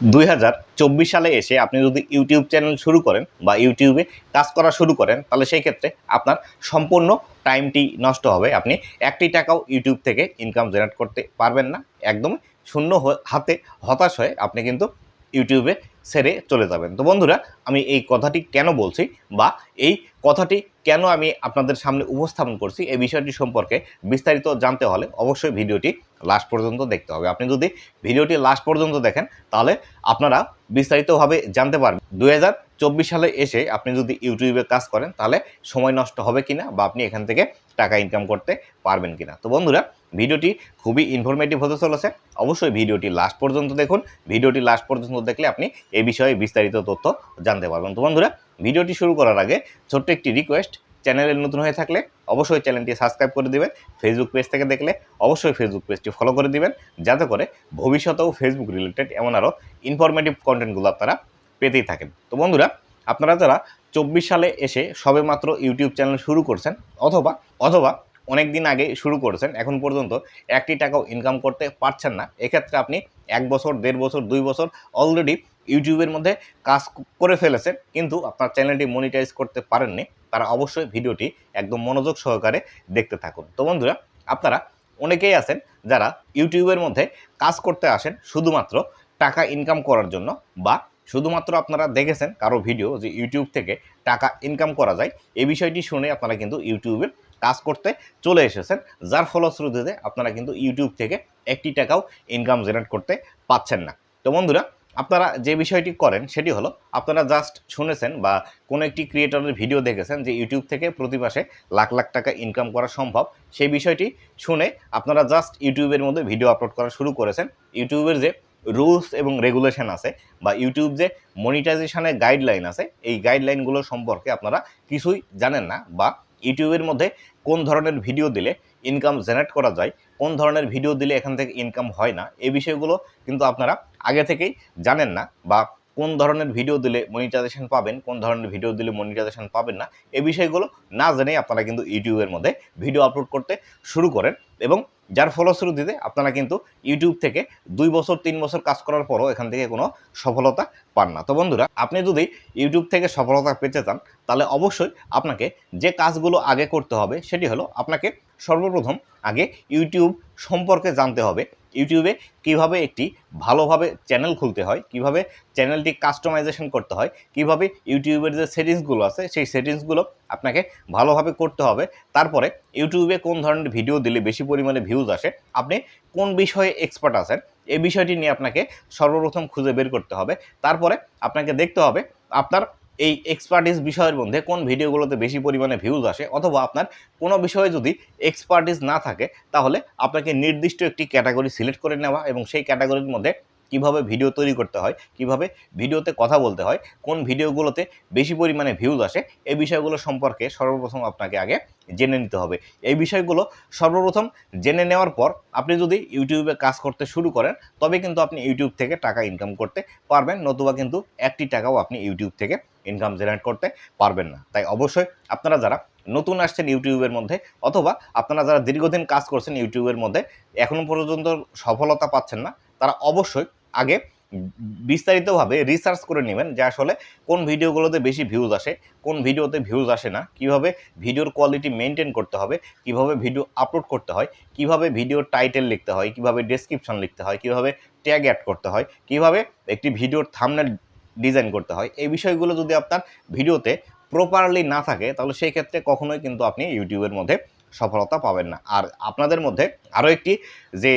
2024 সালে এসে আপনি যদি ইউটিউব চ্যানেল শুরু করেন বা ইউটিউবে কাজ করা শুরু করেন, তাহলে সেই ক্ষেত্রে আপনার সম্পূর্ণ টাইমটি নষ্ট হবে। আপনি একটি টাকাও ইউটিউব থেকে ইনকাম জেনারেট করতে পারবেন না। একদমই শূন্য হাতে হতাশ হয়ে আপনি কিন্তু ইউটিউবে ছেড়ে চলে যাবেন। তো বন্ধুরা, আমি এই কথাটি কেন বলছি বা এই কথাটি কেন আমি আপনাদের সামনে উপস্থাপন করছি, এই বিষয়টি সম্পর্কে বিস্তারিত জানতে হলে অবশ্যই ভিডিওটি লাস্ট পর্যন্ত দেখতে হবে। আপনি যদি ভিডিওটি লাস্ট পর্যন্ত দেখেন, তাহলে আপনারা বিস্তারিতভাবে জানতে পারবেন 2024 সালে এসে আপনি যদি ইউটিউবে কাজ করেন, তাহলে সময় নষ্ট হবে কিনা বা আপনি এখান থেকে টাকা ইনকাম করতে পারবেন কিনা। তো বন্ধুরা, ভিডিওটি খুবই ইনফরমেটিভ হতে চলেছে। অবশ্যই ভিডিওটি লাস্ট পর্যন্ত দেখুন। ভিডিওটি লাস্ট পর্যন্ত দেখলে আপনি এই বিষয়ে বিস্তারিত তথ্য জানতে পারবেন। তো বন্ধুরা, ভিডিওটি শুরু করার আগে ছোট্ট একটি রিকোয়েস্ট, চ্যানেলে নতুন হয়ে থাকলে অবশ্যই চ্যানেলটি সাবস্ক্রাইব করে দিবেন। ফেসবুক পেজ থেকে দেখলে অবশ্যই ফেসবুক পেজটি ফলো করে দিবেন, যাতে করে ভবিষ্যতেও ফেসবুক রিলেটেড এমন আরও ইনফরমেটিভ কন্টেন্টগুলো আপনারা পেতেই থাকেন। তো বন্ধুরা, আপনারা যারা 24 সালে এসে সবেমাত্র ইউটিউব চ্যানেল শুরু করছেন অথবা অথবা অনেক দিন আগে শুরু করেছেন, এখন পর্যন্ত একটি টাকাও ইনকাম করতে পারছেন না, এক্ষেত্রে আপনি 1 বছর, 1.5 বছর, 2 বছর অলরেডি ইউটিউবের মধ্যে কাজ করে ফেলেছেন, কিন্তু আপনার চ্যানেলটি মনিটাইজ করতে পারেননি, তারা অবশ্যই ভিডিওটি একদম মনোযোগ সহকারে দেখতে থাকুন। তো বন্ধুরা, আপনারা অনেকেই আছেন যারা ইউটিউবের মধ্যে কাজ করতে আসেন শুধুমাত্র টাকা ইনকাম করার জন্য, বা শুধুমাত্র আপনারা দেখেছেন কারো ভিডিও যে ইউটিউব থেকে টাকা ইনকাম করা যায়, এই বিষয়টি শুনে আপনারা কিন্তু ইউটিউবে কাজ করতে চলে এসেছেন, যার ফলশ্রুতিতে আপনারা কিন্তু ইউটিউব থেকে একটি টাকাও ইনকাম জেনারেট করতে পাচ্ছেন না। তো বন্ধুরা, আপনারা যে বিষয়টি করেন সেটি হলো, আপনারা জাস্ট শুনেছেন বা কোনো একটি ক্রিয়েটরের ভিডিও দেখেছেন যে ইউটিউব থেকে প্রতি মাসে লাখ লাখ টাকা ইনকাম করা সম্ভব, সেই বিষয়টি শুনে আপনারা জাস্ট ইউটিউবের মধ্যে ভিডিও আপলোড করা শুরু করেছেন। ইউটিউবের যে রুলস এবং রেগুলেশন আছে বা ইউটিউব যে মনিটাইজেশনের গাইডলাইন আছে, এই গাইডলাইনগুলো সম্পর্কে আপনারা কিছুই জানেন না, বা ইউটিউবের মধ্যে কোন ধরনের ভিডিও দিলে ইনকাম জেনারেট করা যায়, কোন ধরনের ভিডিও দিলে এখান থেকে ইনকাম হয় না, এই বিষয়গুলো কিন্তু আপনারা আগে থেকেই জানেন না, বা কোন ধরনের ভিডিও দিলে মনিটাইজেশন পাবেন, কোন ধরনের ভিডিও দিলে মনিটাইজেশন পাবেন না, এই বিষয়গুলো না জেনেই আপনারা কিন্তু ইউটিউবের মধ্যে ভিডিও আপলোড করতে শুরু করেন, এবং যার ফলশ্রুতিতে আপনারা কিন্তু ইউটিউব থেকে 2 বছর 3 বছর কাজ করার পরও এখান থেকে কোনো সফলতা পান না। তো বন্ধুরা, আপনি যদি ইউটিউব থেকে সফলতা পেতে চান, তাহলে অবশ্যই আপনাকে যে কাজগুলো আগে করতে হবে সেটি হলো, আপনাকে সর্বপ্রথম আগে ইউটিউব সম্পর্কে জানতে হবে। ইউটিউবে কিভাবে একটি ভালোভাবে চ্যানেল খুলতে হয়, কিভাবে চ্যানেলটি কাস্টমাইজেশন করতে হয়, কিভাবে ইউটিউবের যে সেটিংসগুলো আছে সেই সেটিংসগুলো আপনাকে ভালোভাবে করতে হবে। তারপরে ইউটিউবে কোন ধরনের ভিডিও দিলে বেশি পরিমাণে ভিউজ আসে, আপনি কোন বিষয়ে এক্সপার্ট আছেন, এই বিষয়টি নিয়ে আপনাকে সর্বপ্রথম খুঁজে বের করতে হবে। তারপরে আপনাকে দেখতে হবে আপনার এই এক্সপার্টিস বিষয়ের মধ্যে কোন ভিডিওগুলোতে বেশি পরিমাণে ভিউজ আসে, অথবা আপনার কোনো বিষয়ে যদি এক্সপার্টিস না থাকে, তাহলে আপনাকে নির্দিষ্ট একটি ক্যাটাগরি সিলেক্ট করে নেওয়া এবং সেই ক্যাটাগরির মধ্যে কিভাবে ভিডিও তৈরি করতে হয়, কিভাবে ভিডিওতে কথা বলতে হয়, কোন ভিডিওগুলোতে বেশি পরিমাণে ভিউজ আসে, এই বিষয়গুলো সম্পর্কে সর্বপ্রথম আপনাকে আগে জেনে নিতে হবে। এই বিষয়গুলো সর্বপ্রথম জেনে নেওয়ার পর আপনি যদি ইউটিউবে কাজ করতে শুরু করেন, তবে কিন্তু আপনি ইউটিউব থেকে টাকা ইনকাম করতে পারবেন, নতুবা কিন্তু একটি টাকাও আপনি ইউটিউব থেকে ইনকাম জেনারেট করতে পারবেন না। তাই অবশ্যই আপনারা যারা নতুন আসছেন ইউটিউবের মধ্যে, অথবা আপনারা যারা দীর্ঘদিন কাজ করছেন ইউটিউবের মধ্যে, এখনও পর্যন্ত সফলতা পাচ্ছেন না, তারা অবশ্যই আগে বিস্তারিতভাবে রিসার্চ করে নেবেন যে আসলে কোন ভিডিওগুলোতে বেশি ভিউজ আসে, কোন ভিডিওতে ভিউজ আসে না, কিভাবে ভিডিওর কোয়ালিটি মেনটেন করতে হবে, কিভাবে ভিডিও আপলোড করতে হয়, কিভাবে ভিডিওর টাইটেল লিখতে হয়, কিভাবে ডেসক্রিপশন লিখতে হয়, কিভাবে ট্যাগ অ্যাড করতে হয়, কিভাবে একটি ভিডিওর থাম্বনেল ডিজাইন করতে হয়। এই বিষয়গুলো যদি আপনার ভিডিওতে প্রপারলি না থাকে, তাহলে সেই ক্ষেত্রে কখনোই কিন্তু আপনি ইউটিউবের মধ্যে সফলতা পাবেন না। আর আপনাদের মধ্যে আরও একটি যে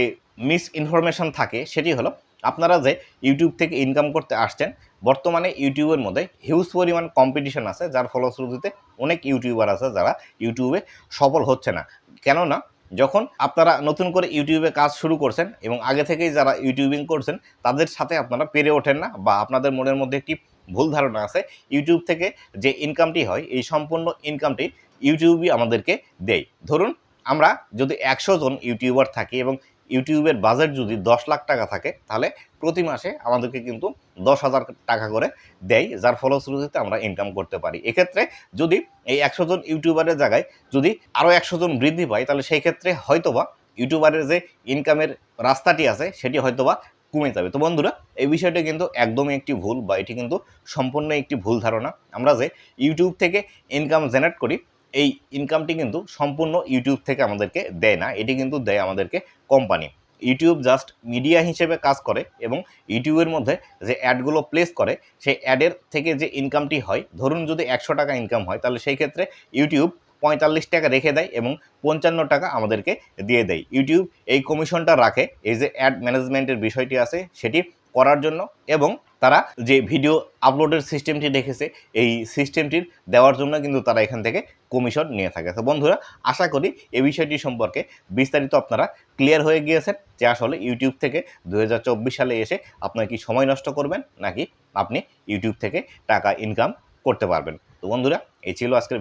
মিস ইনফরমেশন থাকে, সেটি হলো, আপনারা যে ইউটিউব থেকে ইনকাম করতে আসছেন, বর্তমানে ইউটিউবের মধ্যে হিউজ পরিমাণ কম্পিটিশন আছে, যার ফলশ্রুতিতে অনেক ইউটিউবার আছে যারা ইউটিউবে সফল হচ্ছে না। কেননা যখন আপনারা নতুন করে ইউটিউবে কাজ শুরু করছেন এবং আগে থেকেই যারা ইউটিউবিং করছেন, তাদের সাথে আপনারা পেরে ওঠেন না, বা আপনাদের মনের মধ্যে একটি ভুল ধারণা আছে ইউটিউব থেকে যে ইনকামটি হয়, এই সম্পূর্ণ ইনকামটি ইউটিউবই আমাদেরকে দেয়। ধরুন, আমরা যদি 100 জন ইউটিউবার থাকি এবং ইউটিউবের বাজেট যদি 10 লাখ টাকা থাকে, তাহলে প্রতি মাসে আমাদেরকে কিন্তু 10,000 টাকা করে দেয়, যার ফলশ্রুতিতে আমরা ইনকাম করতে পারি। এক্ষেত্রে যদি এই 100 জন ইউটিউবারের জায়গায় যদি আরও 100 জন বৃদ্ধি পায়, তাহলে সেই ক্ষেত্রে হয়তোবা ইউটিউবারের যে ইনকামের রাস্তাটি আছে সেটি হয়তোবা কমে যাবে। তো বন্ধুরা, এই বিষয়টা কিন্তু একদমই একটি ভুল, বা এটি কিন্তু সম্পূর্ণ একটি ভুল ধারণা। আমরা যে ইউটিউব থেকে ইনকাম জেনারেট করি, এই ইনকামটি কিন্তু সম্পূর্ণ ইউটিউব থেকে আমাদেরকে দেয় না, এটি কিন্তু দেয় আমাদেরকে কোম্পানি। ইউটিউব জাস্ট মিডিয়া হিসেবে কাজ করে, এবং ইউটিউবের মধ্যে যে অ্যাডগুলো প্লেস করে সেই অ্যাডের থেকে যে ইনকামটি হয়, ধরুন যদি 100 টাকা ইনকাম হয়, তাহলে সেই ক্ষেত্রে ইউটিউব 45 টাকা রেখে দেয় এবং 55 টাকা আমাদেরকে দিয়ে দেয়। ইউটিউব এই কমিশনটা রাখে এই যে অ্যাড ম্যানেজমেন্টের বিষয়টি আছে সেটি করার জন্য, এবং তারা যে ভিডিও আপলোডের সিস্টেমটি রেখেছে এই সিস্টেমটির দেওয়ার জন্য কিন্তু তারা এখান থেকে কমিশন নিয়ে থাকে। তো বন্ধুরা, আশা করি এই বিষয়টি সম্পর্কে বিস্তারিত আপনারা ক্লিয়ার হয়ে গিয়েছেন যে আসলে ইউটিউব থেকে 2024 সালে এসে আপনার কি সময় নষ্ট করবেন, নাকি আপনি ইউটিউব থেকে টাকা ইনকাম করতে পারবেন। তো বন্ধুরা, এই ছিল আজকের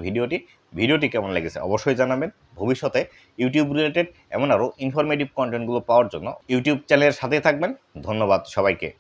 ভিডিওটি কেমন লেগেছে অবশ্যই জানাবেন। ভবিষ্যতে ইউটিউব রিলেটেড এমন আরও ইনফরমেটিভ কন্টেন্টগুলো পাওয়ার জন্য ইউটিউব চ্যানেলের সাথে থাকবেন। ধন্যবাদ সবাইকে।